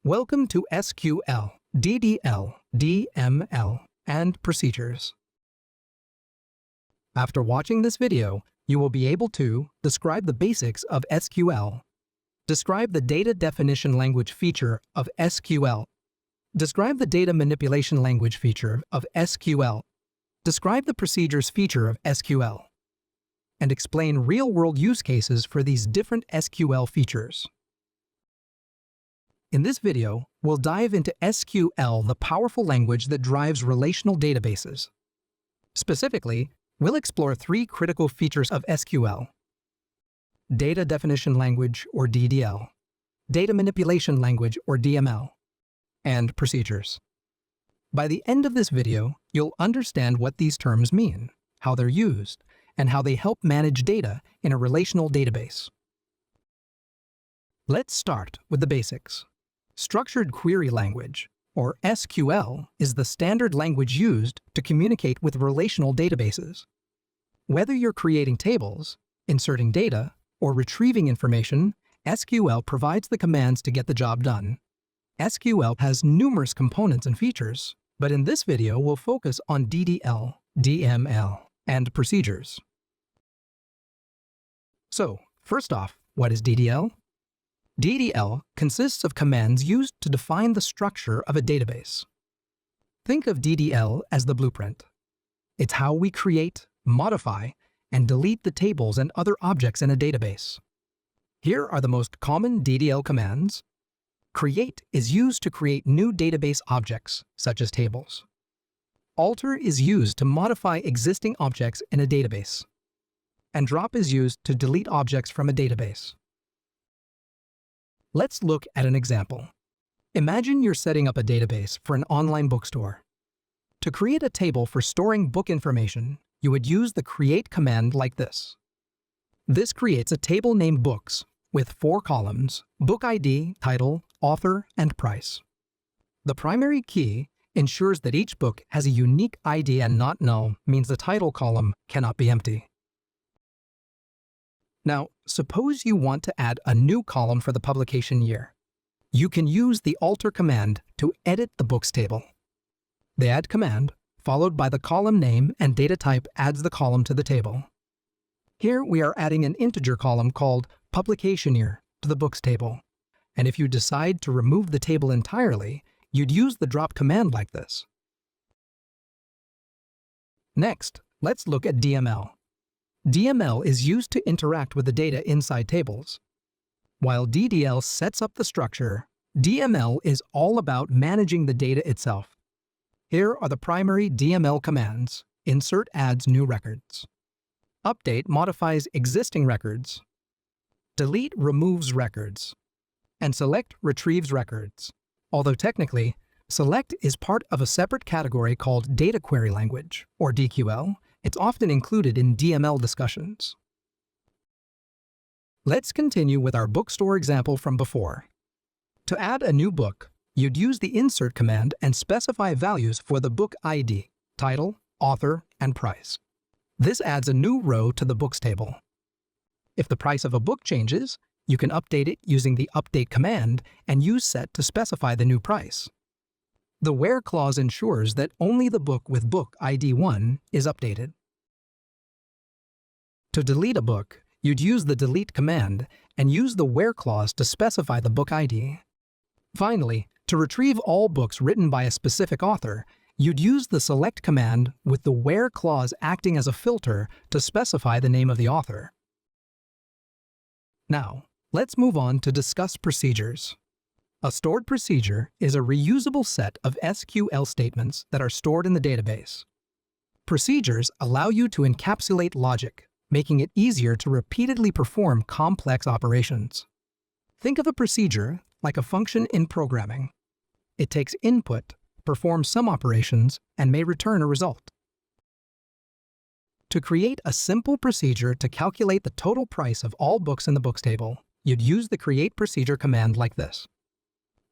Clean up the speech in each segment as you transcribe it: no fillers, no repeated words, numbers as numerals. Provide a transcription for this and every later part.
Welcome to SQL, DDL, DML, and procedures. After watching this video, you will be able to describe the basics of SQL, describe the data definition language feature of SQL, describe the data manipulation language feature of SQL, describe the procedures feature of SQL, and explain real-world use cases for these different SQL features. In this video, we'll dive into SQL, the powerful language that drives relational databases. Specifically, we'll explore three critical features of SQL: data definition language, or DDL, data manipulation language, or DML, and procedures. By the end of this video, you'll understand what these terms mean, how they're used, and how they help manage data in a relational database. Let's start with the basics. Structured Query Language, or SQL, is the standard language used to communicate with relational databases. Whether you're creating tables, inserting data, or retrieving information, SQL provides the commands to get the job done. SQL has numerous components and features, but in this video we'll focus on DDL, DML, and procedures. So, first off, what is DDL? DDL consists of commands used to define the structure of a database. Think of DDL as the blueprint. It's how we create, modify, and delete the tables and other objects in a database. Here are the most common DDL commands. Create is used to create new database objects, such as tables. Alter is used to modify existing objects in a database. And drop is used to delete objects from a database. Let's look at an example. Imagine you're setting up a database for an online bookstore. To create a table for storing book information, you would use the create command like this. This creates a table named Books with 4 columns: book ID, title, author, and price. The primary key ensures that each book has a unique ID, and not null means the title column cannot be empty. Now, suppose you want to add a new column for the publication year. You can use the alter command to edit the books table. The add command, followed by the column name and data type, adds the column to the table. Here we are adding an integer column called publication year to the books table. And if you decide to remove the table entirely, you'd use the drop command like this. Next, let's look at DML. DML is used to interact with the data inside tables. While DDL sets up the structure, DML is all about managing the data itself. Here are the primary DML commands. Insert adds new records. Update modifies existing records. Delete removes records. And select retrieves records. Although technically, select is part of a separate category called data query language, or DQL. It's often included in DML discussions. Let's continue with our bookstore example from before. To add a new book, you'd use the insert command and specify values for the book ID, title, author, and price. This adds a new row to the books table. If the price of a book changes, you can update it using the update command and use set to specify the new price. The where clause ensures that only the book with book ID 1 is updated. To delete a book, you'd use the delete command and use the where clause to specify the book ID. Finally, to retrieve all books written by a specific author, you'd use the select command with the where clause acting as a filter to specify the name of the author. Now, let's move on to discuss procedures. A stored procedure is a reusable set of SQL statements that are stored in the database. Procedures allow you to encapsulate logic, making it easier to repeatedly perform complex operations. Think of a procedure like a function in programming. It takes input, performs some operations, and may return a result. To create a simple procedure to calculate the total price of all books in the books table, you'd use the create procedure command like this.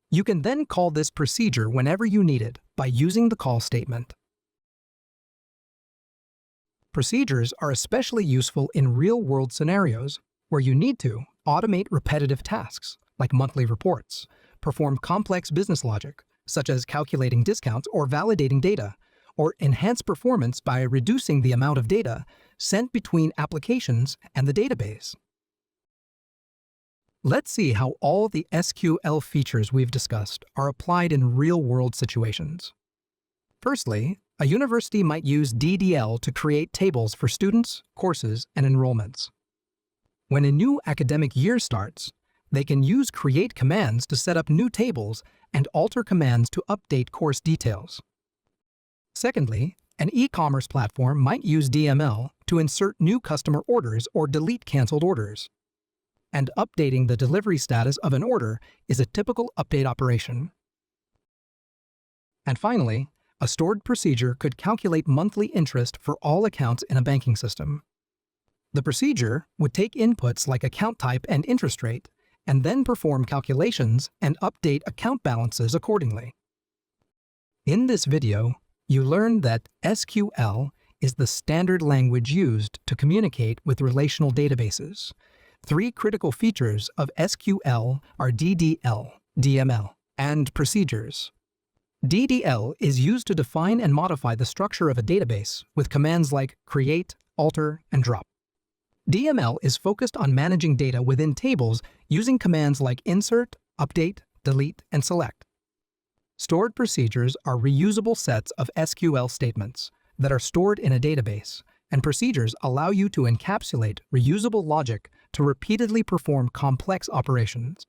You can then call this procedure whenever you need it by using the call statement. Procedures are especially useful in real-world scenarios where you need to automate repetitive tasks like monthly reports, perform complex business logic, such as calculating discounts or validating data, or enhance performance by reducing the amount of data sent between applications and the database. Let's see how all the SQL features we've discussed are applied in real-world situations. Firstly, a university might use DDL to create tables for students, courses, and enrollments. When a new academic year starts, they can use create commands to set up new tables and alter commands to update course details. Secondly, an e-commerce platform might use DML to insert new customer orders or delete canceled orders. And updating the delivery status of an order is a typical update operation. And finally, a stored procedure could calculate monthly interest for all accounts in a banking system. The procedure would take inputs like account type and interest rate, and then perform calculations and update account balances accordingly. In this video, you learned that SQL is the standard language used to communicate with relational databases. Three critical features of SQL are DDL, DML, and procedures. DDL is used to define and modify the structure of a database with commands like create, alter, and drop. DML is focused on managing data within tables using commands like insert, update, delete, and select. Stored procedures are reusable sets of SQL statements that are stored in a database, and procedures allow you to encapsulate reusable logic to repeatedly perform complex operations.